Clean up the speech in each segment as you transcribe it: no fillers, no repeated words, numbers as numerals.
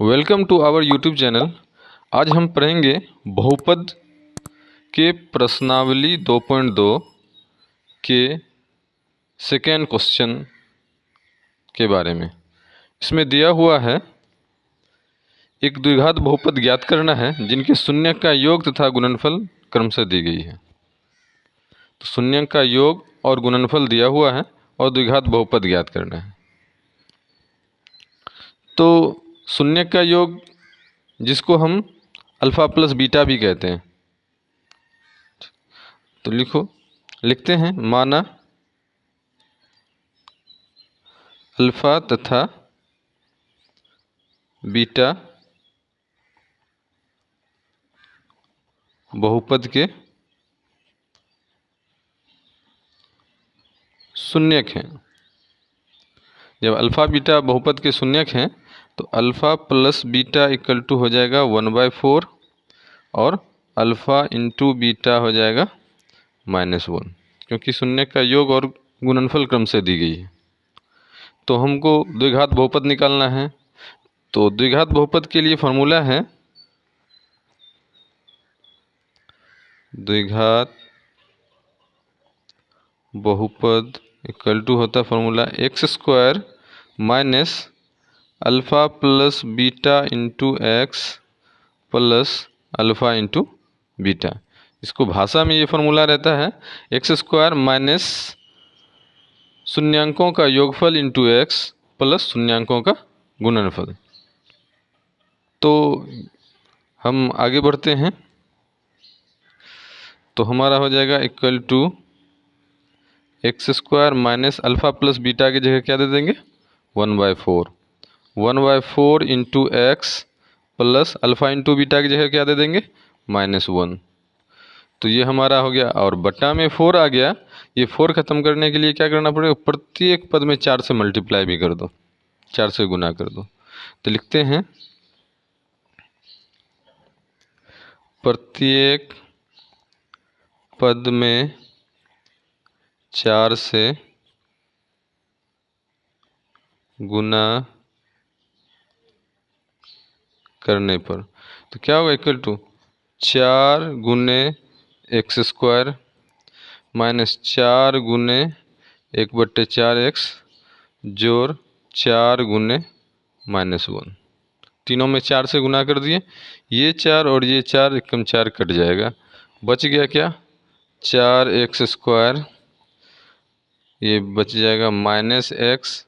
Welcome to our YouTube channel. आज हम पढ़ेंगे बहुपद के प्रश्नावली 2.2 के सेकेंड क्वेश्चन के बारे में। इसमें दिया हुआ है एक द्विघात बहुपद ज्ञात करना है जिनके शून्यक का योग तथा गुणनफल क्रम से दी गई है। तो शून्यक का योग और गुणनफल दिया हुआ है और द्विघात बहुपद ज्ञात करना है। तो शून्यक का योग जिसको हम अल्फ़ा प्लस बीटा भी कहते हैं, तो लिखते हैं माना अल्फ़ा तथा बीटा बहुपद के शून्यक हैं। जब अल्फ़ा बीटा बहुपद के शून्यक हैं तो alpha plus beta equal to हो जाएगा 1/4 और अल्फ़ा इंटू बीटा हो जाएगा -1, क्योंकि शून्यक का योग और गुणनफल क्रम से दी गई है। तो हमको द्विघात बहुपद निकालना है। तो द्विघात बहुपद के लिए फॉर्मूला है द्विघात बहुपद इक्वल टू होता formula x² minus alpha plus beta into x plus alpha into beta. इसको भाषा में ये फॉर्मूला रहता है x² माइनस शून्यांकों का योगफल इंटू एक्स प्लस शून्यांकों का गुणनफल। तो हम आगे बढ़ते हैं। तो हमारा हो जाएगा equal to x² minus alpha plus beta की जगह क्या दे देंगे 1/4 into x plus alpha into beta की जगह क्या दे देंगे -1। तो ये हमारा हो गया और बट्टा में 4 आ गया। ये 4 ख़त्म करने के लिए क्या करना पड़ेगा, प्रत्येक पद में 4 से मल्टीप्लाई भी कर दो, 4 से गुना कर दो। तो लिखते हैं प्रत्येक पद में 4 से गुना करने पर तो क्या होगा इक्वल टू 4 गुने x² माइनस 4 गुने 1/4x जोड़ 4 गुने -1। तीनों में 4 से गुना कर दिए। ये 4 और ये 4 एकदम 4 कट जाएगा, बच गया क्या 4x², ये बच जाएगा -x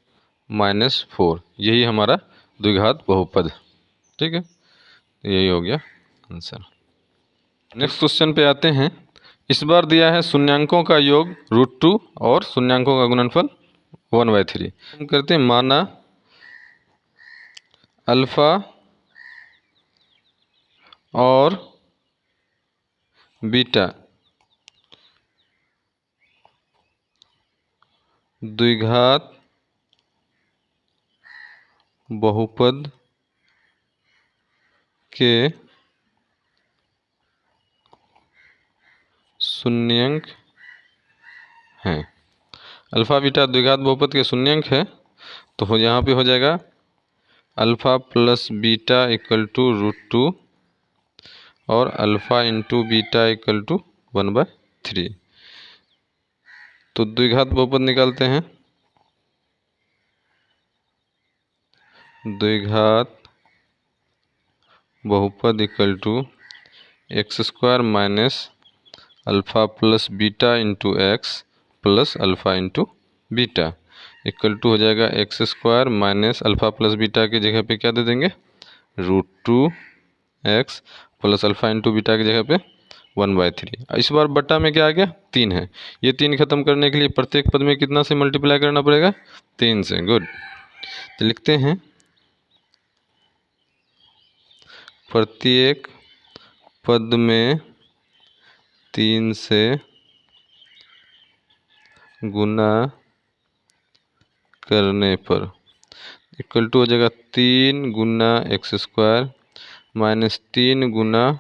-4। यही हमारा द्विघात बहुपद। ठीक है, यही हो गया आंसर। नेक्स्ट क्वेश्चन पे आते हैं। इस बार दिया है शून्यांकों का योग √2 और शून्यांकों का गुणनफल 1/3। हम करते हैं माना अल्फ़ा और बीटा द्विघात बहुपद के शून्यंक हैं। अल्फ़ा बीटा द्विघात बहुपद के शून्यंक है, तो यहाँ पे हो जाएगा alpha plus beta equal to √2 और alpha into beta equal to 1/3। तो द्विघात बहुपद निकालते हैं। द्विघात बहुपद equal to x² minus alpha plus beta into x plus alpha into beta equal to हो जाएगा x² minus alpha plus beta की जगह पे क्या दे देंगे √2x plus alpha into beta की जगह पे 1/3। इस बार बट्टा में क्या आ गया 3 है। ये 3 खत्म करने के लिए प्रत्येक पद में कितना से मल्टीप्लाई करना पड़ेगा 3 से। गुड। तो लिखते हैं प्रत्येक पद में 3 से गुना करने पर इक्वल टू हो जाएगा 3 गुना x² माइनस 3 गुना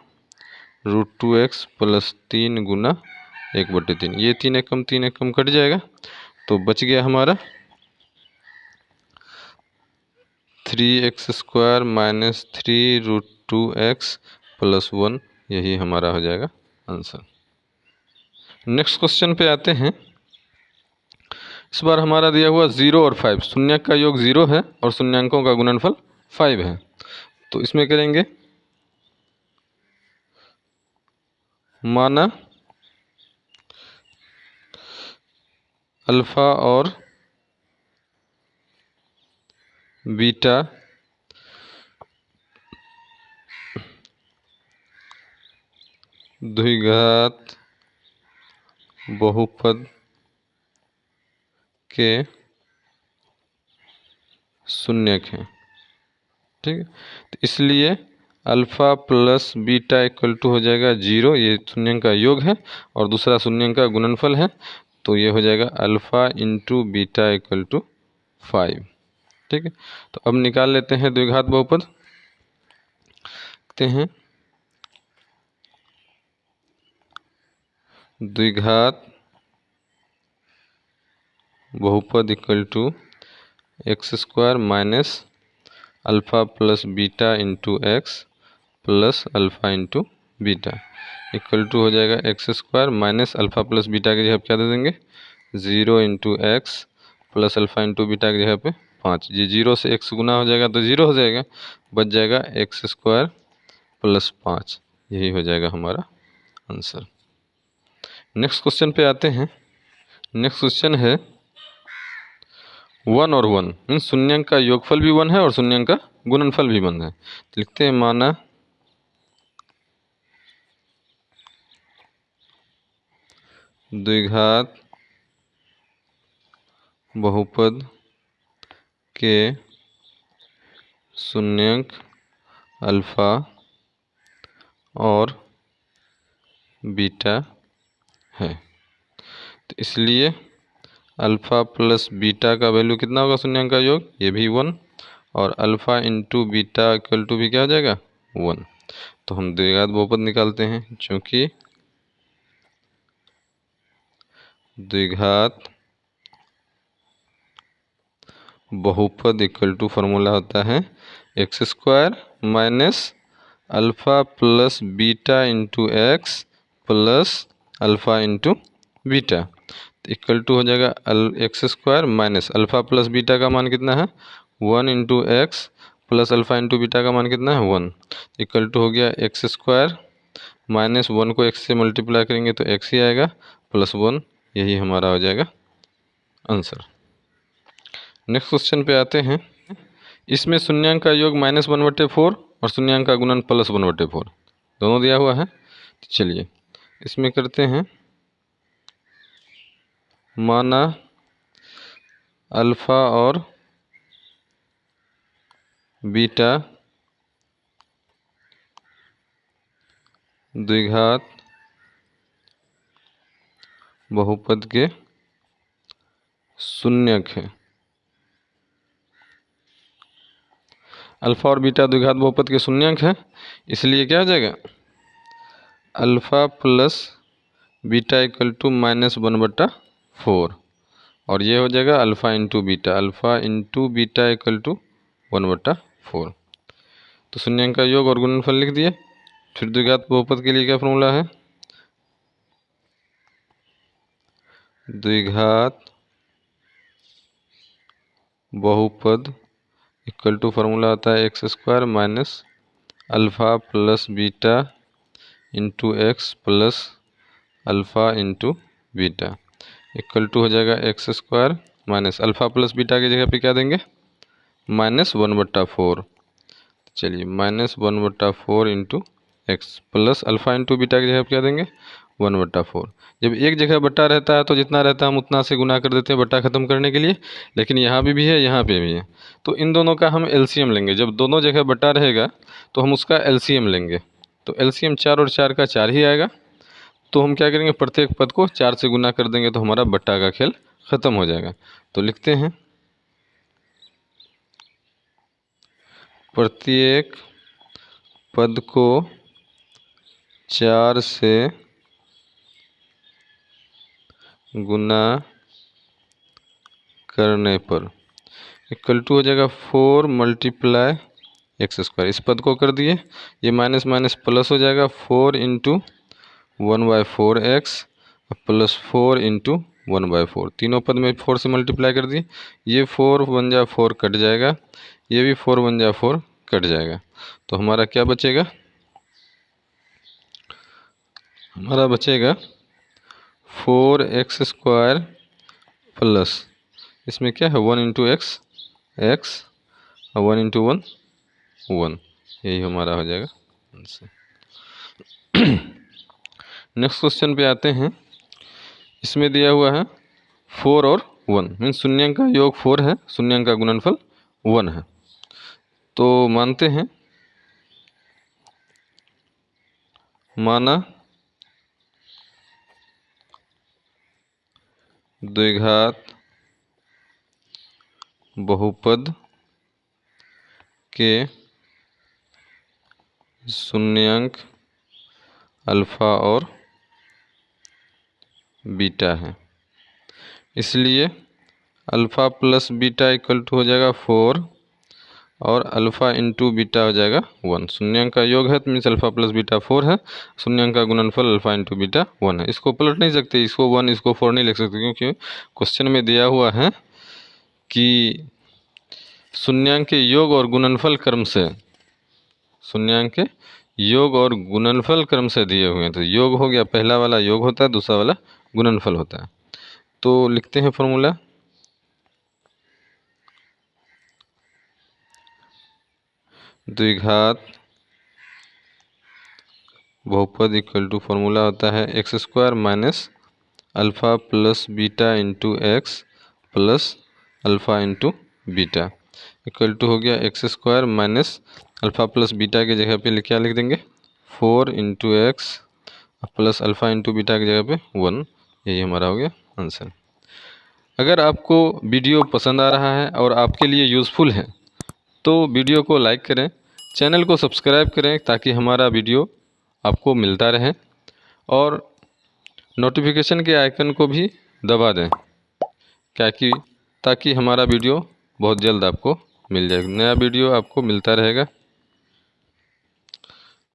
√2x प्लस 3 गुना 1/3। ये 3 एकम कट जाएगा, तो बच गया हमारा 3x² माइनस 3√2x प्लस 1, यही हमारा हो जाएगा आंसर। नेक्स्ट क्वेश्चन पे आते हैं। इस बार हमारा दिया हुआ 0 और 5, शून्यक का योग 0 है और शून्यांकों का गुणनफल 5 है। तो इसमें करेंगे माना अल्फा और बीटा द्विघात बहुपद के शून्यक हैं। ठीक है, तो इसलिए alpha plus beta equal to हो जाएगा 0, ये शून्यंक का योग है, और दूसरा शून्यंक का गुणनफल है, तो ये हो जाएगा alpha into beta equal to 5। ठीक है, तो अब निकाल लेते हैं द्विघात बहुपद। देखते हैं द्विघात बहुपद equal to x² minus alpha plus beta into x plus alpha into beta equal to हो जाएगा x² minus alpha plus beta की जगह क्या दे देंगे 0 into x plus alpha into beta की जगह पे 5। ये 0 से x गुना हो जाएगा तो 0 हो जाएगा, बच जाएगा x² प्लस 5, यही हो जाएगा हमारा आंसर। नेक्स्ट क्वेश्चन पे आते हैं। नेक्स्ट क्वेश्चन है 1 और 1 मीन्स शून्यंक का योगफल भी 1 है और शून्यंक का गुणनफल भी 1 है। लिखते हैं माना द्विघात बहुपद के शून्यंक अल्फा और बीटा है, तो इसलिए अल्फ़ा प्लस बीटा का वैल्यू कितना होगा शून्यंक का योग, ये भी 1, और alpha into beta equal to भी क्या हो जाएगा 1। तो हम द्विघात बहुपद निकालते हैं, क्योंकि द्विघात बहुपद इक्वल टू फार्मूला होता है x² minus alpha plus beta into x plus alpha into beta equal to हो जाएगा x² minus alpha plus beta का मान कितना है 1 into x plus alpha into beta का मान कितना है 1 इक्वल टू हो गया x² माइनस 1 को x से मल्टीप्लाई करेंगे तो x ही आएगा प्लस 1, यही हमारा हो जाएगा आंसर। नेक्स्ट क्वेश्चन पे आते हैं। इसमें शून्यांक का योग -1/4 और शून्यांक का गुणन +1/4 दोनों दिया हुआ है। चलिए इसमें करते हैं माना अल्फ़ा और बीटा द्विघात बहुपद के शून्यक है। अल्फ़ा और बीटा द्विघात बहुपद के शून्यक है, इसलिए क्या हो जाएगा alpha plus beta equal to -1/4 और ये हो जाएगा alpha into beta equal to 1/4। तो शून्यंक का योग और गुणनफल लिख दिए। फिर द्विघात बहुपद के लिए क्या फॉर्मूला है, द्विघात बहुपद इक्वल टू फार्मूला आता है x² minus alpha plus beta into x plus alpha into beta equal to हो जाएगा x² minus alpha plus beta की जगह पे क्या देंगे -1/4। चलिए -1/4 into x plus alpha into beta की जगह पे क्या देंगे 1/4। जब एक जगह बट्टा रहता है तो जितना रहता है हम उतना से गुना कर देते हैं बट्टा ख़त्म करने के लिए, लेकिन यहाँ भी है यहाँ पे भी है, तो इन दोनों का हम एलसीएम लेंगे। जब दोनों जगह बट्टा रहेगा तो हम उसका एलसीएम लेंगे, तो एलसीएम 4 और 4 का 4 ही आएगा। तो हम क्या करेंगे प्रत्येक पद को 4 से गुना कर देंगे तो हमारा बट्टा का खेल ख़त्म हो जाएगा। तो लिखते हैं प्रत्येक पद को 4 से गुना करने पर इक्वल टू हो जाएगा 4 मल्टीप्लाई एक्स स्क्वायर, इस पद को कर दिए, ये माइनस माइनस प्लस हो जाएगा 4 इंटू 1/4x प्लस 4 इंटू 1/4, तीनों पद में 4 से मल्टीप्लाई कर दिए, ये 4 1 जा 4 कट जाएगा, ये भी 4 1 जा 4 कट जाएगा, तो हमारा क्या बचेगा, हमारा बचेगा 4x स्क्वायर प्लस इसमें क्या है 1 इंटू एक्स और 1 इंटू 1 1, यही हमारा हो जाएगा आंसर। नेक्स्ट क्वेश्चन पे आते हैं। इसमें दिया हुआ है 4 और 1 मीन्स शून्यांक का योग 4 है, शून्यांक का गुणनफल 1 है। तो मानते हैं, माना द्विघात बहुपद के शून्यांक अल्फा और बीटा है, इसलिए alpha plus beta equal to हो जाएगा 4 और अल्फ़ा इंटू बीटा हो जाएगा 1। शून्यांक का योग है तो मीन्स अल्फ़ा प्लस बीटा 4 है, शून्यांक का गुणनफल अल्फ़ा इंटू बीटा 1 है। इसको पलट नहीं सकते, इसको 1 इसको 4 नहीं लिख सकते, क्योंकि क्वेश्चन में दिया हुआ है कि शून्यांक के योग और गुणनफल क्रम से, शून्यांक के योग और गुणनफल क्रम से दिए हुए हैं। तो योग हो गया, पहला वाला योग होता है, दूसरा वाला गुणनफल होता है। तो लिखते हैं फॉर्मूला, द्विघात बहुपद इक्वल टू फॉर्मूला होता है x square minus alpha plus beta into x plus alpha into beta equal to हो गया x square minus alpha plus beta की जगह पे क्या लिख देंगे 4 into x plus alpha into beta की जगह पे 1, यही हमारा हो गया आंसर। अगर आपको वीडियो पसंद आ रहा है और आपके लिए यूज़फुल है तो वीडियो को लाइक करें, चैनल को सब्सक्राइब करें ताकि हमारा वीडियो आपको मिलता रहे, और नोटिफिकेशन के आइकन को भी दबा दें ताकि हमारा वीडियो बहुत जल्द आपको मिल जाए, नया वीडियो आपको मिलता रहेगा।